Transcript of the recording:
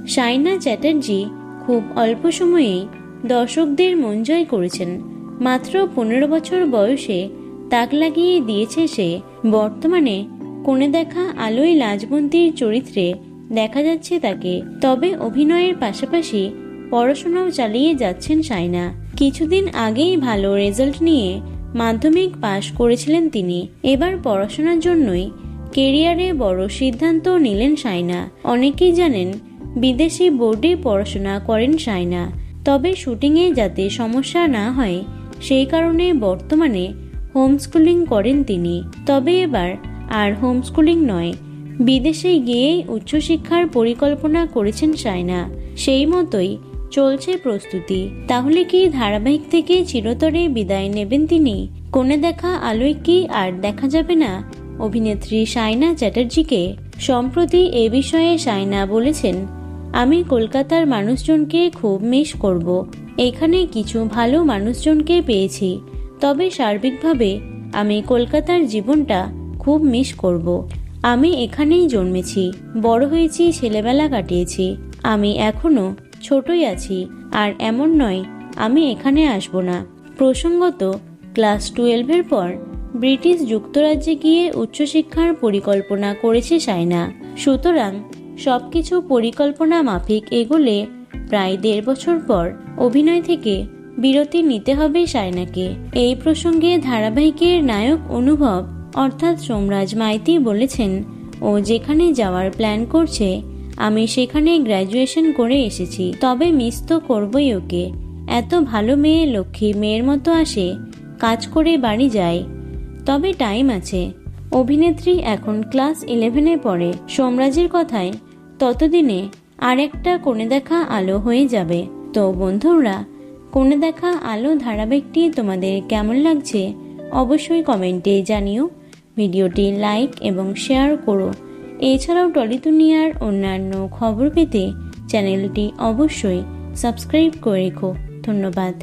সাইনা চ্যাটার্জি খুব অল্প সময়েই দর্শকদের মন জয় করেছেন। মাত্র 15 বছর বয়সে তাক লাগিয়ে দিয়েছে সে। বর্তমানে কোণে দেখা আলোয় লাজবন্তীর চরিত্রে দেখা যাচ্ছে তাকে। তবে অভিনয়ের পাশাপাশি পড়াশোনাও চালিয়ে যাচ্ছেন সাইনা। কিছুদিন আগেই ভালো রেজাল্ট নিয়ে মাধ্যমিক পাশ করেছিলেন তিনি। এবার পড়াশোনার জন্যই কেরিয়ারে বড় সিদ্ধান্ত নিলেন সাইনা। অনেকেই জানেন বিদেশি বোর্ডে পড়াশোনা করেন সাইনা। তবে শুটিংয়ে যাতে সমস্যা না হয় সেই কারণে বর্তমানে হোমস্কুলিং করেন তিনি। তবে এবার আর হোমস্কুলিং নয়, বিদেশে গিয়েই উচ্চশিক্ষার পরিকল্পনা করেছেন সাইনা। সেই মতোই চলছে প্রস্তুতি। তাহলে কি ধারাবাহিক থেকে চিরতরে বিদায় নেবেন তিনি? কোণে দেখা আলোয় কি আর দেখা যাবে না অভিনেত্রী সাইনা চ্যাটার্জিকে? সম্প্রতি এ বিষয়ে সাইনা বলেছেন, আমি কলকাতার মানুষজনকে খুব মিস করব। এখানে কিছু ভালো মানুষজনকে পেয়েছি, তবে সার্বিকভাবে আমি কলকাতার জীবনটা খুব মিস করব। আমি এখানেই জন্মেছি, বড় হয়েছি, ছেলেবেলা কাটিয়েছি। আমি এখনো ছোটই আছি, আর এমন নয় আমি এখানে আসব না। প্রসঙ্গত, ক্লাস 12-এর পর ব্রিটিশ যুক্তরাজ্যে গিয়ে উচ্চশিক্ষার পরিকল্পনা করেছে সাইনা। সুতরাং সবকিছু পরিকল্পনা মাফিক এগোলে প্রায় 1.5 বছর পর অভিনয় থেকে বিরতি নিতে হবে সাইনাকে। এই প্রসঙ্গে ধারাবাহিকের নায়ক অনুভব অর্থাৎ সোমরাজ মাইতি বলেছেন, ও যেখানে যাওয়ার প্ল্যান করছে আমি সেখানে গ্র্যাজুয়েশন করে এসেছি, তবে মিস তো করবই ওকে। এত ভালো মেয়ে, লক্ষ্মী মেয়ের মতো আসে, কাজ করে বাড়ি যায়। তবে টাইম আছে। অভিনেত্রী এখন ক্লাস 11-এ পড়ে। সোমরাজের কথায় ততদিনে আর একটা কোণে দেখা আলো হয়ে যাবে। তো বন্ধুরা, কোণে দেখা আলো ধারাবাহিকটি তোমাদের কেমন লাগছে অবশ্যই কমেন্টে জানিও। ভিডিওটি লাইক এবং শেয়ার করো। এছাড়াও টলি দুনিয়ার অন্যান্য খবর পেতে চ্যানেলটি অবশ্যই সাবস্ক্রাইব করে রেখো। ধন্যবাদ।